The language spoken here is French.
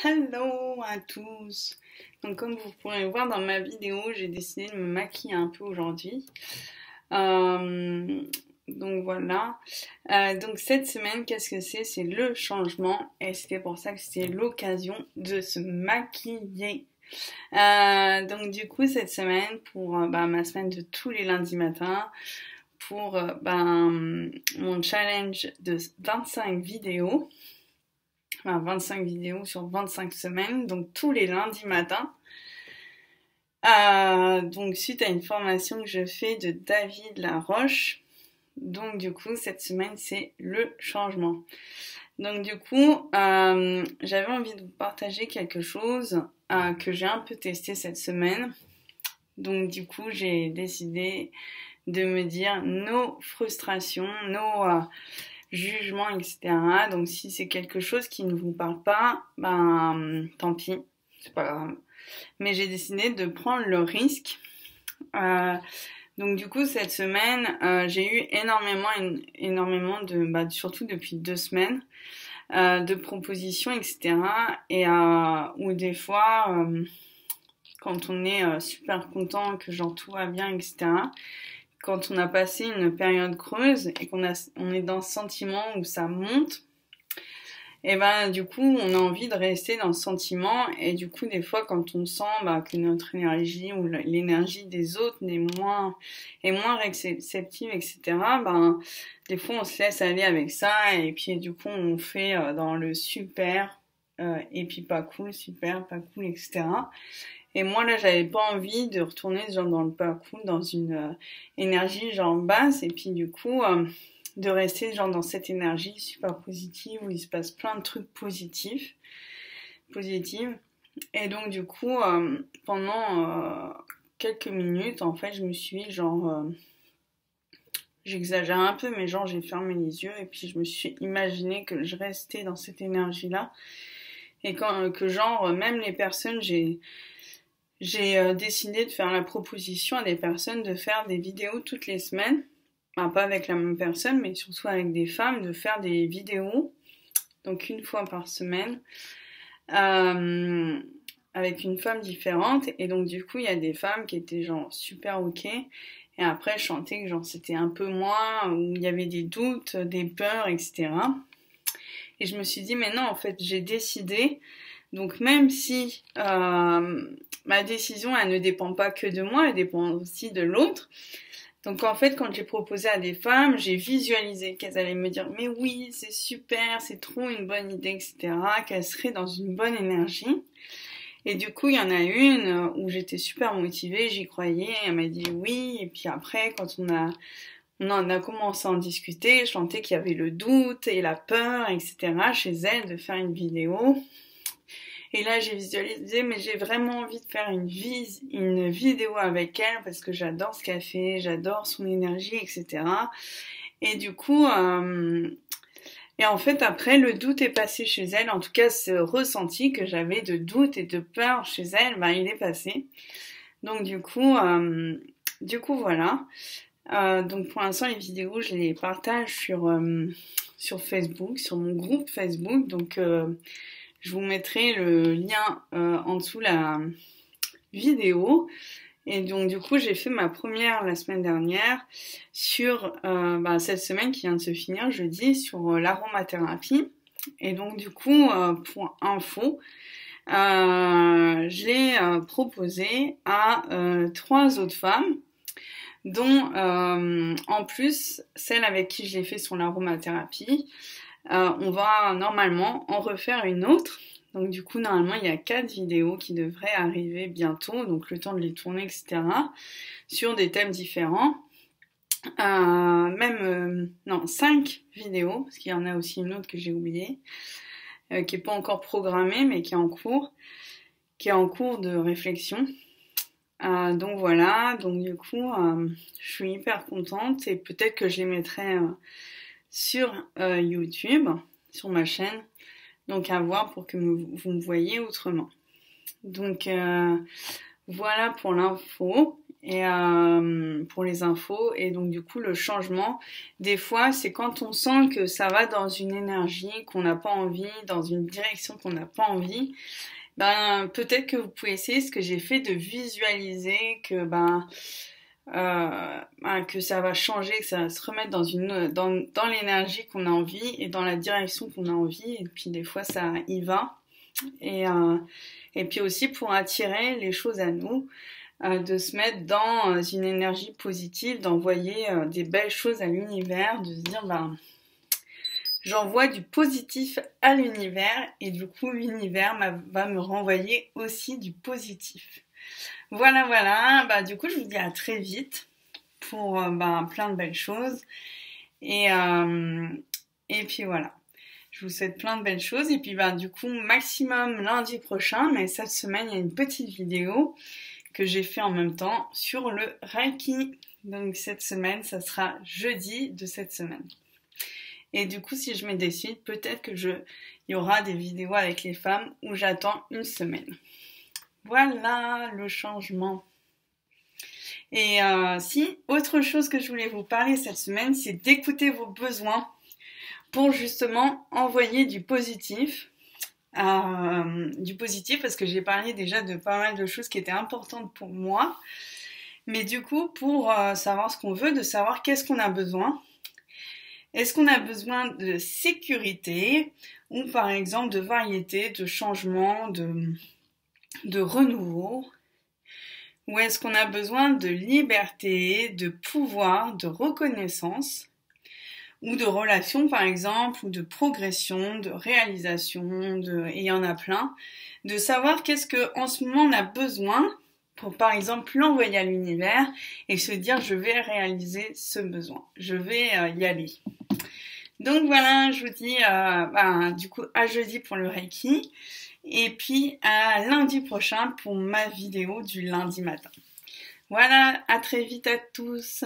Hello à tous. Donc comme vous pourrez le voir dans ma vidéo, j'ai décidé de me maquiller un peu aujourd'hui. Euh, donc voilà. Donc cette semaine, qu'est-ce que c'est? C'est le changement et c'était pour ça que c'était l'occasion de se maquiller. Donc du coup cette semaine pour ma semaine de tous les lundis matins pour mon challenge de 25 vidéos. 25 vidéos sur 25 semaines, donc tous les lundis matins. Donc suite à une formation que je fais de David Laroche. Donc du coup cette semaine c'est le changement. Donc du coup j'avais envie de vous partager quelque chose que j'ai un peu testé cette semaine. Donc du coup j'ai décidé de me dire nos frustrations, nos jugement, etc. Donc si c'est quelque chose qui ne vous parle pas, tant pis, c'est pas grave. Mais j'ai décidé de prendre le risque. Donc du coup cette semaine, j'ai eu énormément de, surtout depuis 2 semaines, de propositions, etc. Et où des fois, quand on est super content, que genre tout va bien, etc. Quand on a passé une période creuse et on est dans ce sentiment où ça monte, et du coup on a envie de rester dans ce sentiment, et du coup des fois quand on sent que notre énergie ou l'énergie des autres est moins réceptive, etc., des fois on se laisse aller avec ça, et puis du coup on fait dans le super, et puis pas cool, super, pas cool, etc. Et moi là, j'avais pas envie de retourner genre dans le pas cool, dans une énergie genre basse, et puis du coup de rester genre dans cette énergie super positive où il se passe plein de trucs positifs. Et donc du coup pendant quelques minutes en fait, je me suis j'exagère un peu, mais genre j'ai fermé les yeux et puis je me suis imaginé que je restais dans cette énergie là, et que genre même les personnes, j'ai décidé de faire la proposition à des personnes de faire des vidéos toutes les semaines. Pas avec la même personne, mais surtout avec des femmes, de faire des vidéos, donc une fois par semaine, euh, avec une femme différente. Et donc du coup, il y a des femmes qui étaient genre super ok. Et après, je sentais que genre c'était un peu moins, où il y avait des doutes, des peurs, etc. Et je me suis dit, mais non, en fait, j'ai décidé. Donc même si ma décision, elle ne dépend pas que de moi, elle dépend aussi de l'autre. Donc en fait, quand j'ai proposé à des femmes, j'ai visualisé qu'elles allaient me dire mais oui, c'est super, c'est trop une bonne idée, etc., qu'elles seraient dans une bonne énergie. Et du coup, il y en a une où j'étais super motivée, j'y croyais, elle m'a dit oui. Et puis après, quand on en a commencé à en discuter, je sentais qu'il y avait le doute et la peur, etc., chez elle de faire une vidéo. Et là, j'ai visualisé, mais j'ai vraiment envie de faire une vidéo avec elle parce que j'adore ce qu'elle fait, j'adore son énergie, etc. Et du coup, et en fait, après, le doute est passé chez elle. En tout cas, ce ressenti que j'avais de doute et de peur chez elle, il est passé. Donc du coup, voilà. Donc pour l'instant, les vidéos, je les partage sur Facebook, sur mon groupe Facebook. Donc je vous mettrai le lien en dessous la vidéo. Et donc du coup j'ai fait ma première la semaine dernière sur cette semaine qui vient de se finir jeudi, sur l'aromathérapie. Et donc du coup pour info, je l'ai proposé à 3 autres femmes, dont en plus celle avec qui je l'ai fait sur l'aromathérapie. On va normalement en refaire une autre. Donc du coup, normalement, il y a 4 vidéos qui devraient arriver bientôt, donc le temps de les tourner, etc., sur des thèmes différents. Non, 5 vidéos, parce qu'il y en a aussi une autre que j'ai oubliée, qui n'est pas encore programmée, mais qui est en cours de réflexion. Donc voilà, donc du coup, je suis hyper contente, et peut-être que je les mettrai sur YouTube, sur ma chaîne. Donc à voir pour que vous me voyez autrement. Donc voilà pour l'info. et pour les infos. Et donc du coup le changement, des fois c'est quand on sent que ça va dans une énergie qu'on n'a pas envie, dans une direction qu'on n'a pas envie, ben peut-être que vous pouvez essayer ce que j'ai fait, de visualiser que que ça va changer, que ça va se remettre dans l'énergie qu'on a envie et dans la direction qu'on a envie. Et puis des fois ça y va. Et puis aussi pour attirer les choses à nous, de se mettre dans une énergie positive, d'envoyer des belles choses à l'univers, de se dire j'envoie du positif à l'univers et du coup l'univers va me renvoyer aussi du positif. Voilà, du coup je vous dis à très vite pour plein de belles choses et puis voilà. Je vous souhaite plein de belles choses et puis du coup maximum lundi prochain, mais cette semaine il y a une petite vidéo que j'ai fait en même temps sur le Reiki. Donc cette semaine, ça sera jeudi de cette semaine. Et du coup, si je me décide, peut-être que il y aura des vidéos avec les femmes où j'attends une semaine. Voilà le changement. Et autre chose que je voulais vous parler cette semaine, c'est d'écouter vos besoins pour justement envoyer du positif. Parce que j'ai parlé déjà de pas mal de choses qui étaient importantes pour moi, mais du coup pour savoir ce qu'on veut, de savoir qu'est-ce qu'on a besoin. Est-ce qu'on a besoin de sécurité ou par exemple de variété, de changement, de renouveau, ou est-ce qu'on a besoin de liberté, de pouvoir, de reconnaissance, ou de relations par exemple, ou de progression, de réalisation, et il y en a plein, de savoir qu'est-ce que en ce moment on a besoin pour par exemple l'envoyer à l'univers et se dire je vais réaliser ce besoin, je vais y aller. Donc voilà, je vous dis du coup à jeudi pour le Reiki et puis à lundi prochain pour ma vidéo du lundi matin. Voilà, à très vite à tous.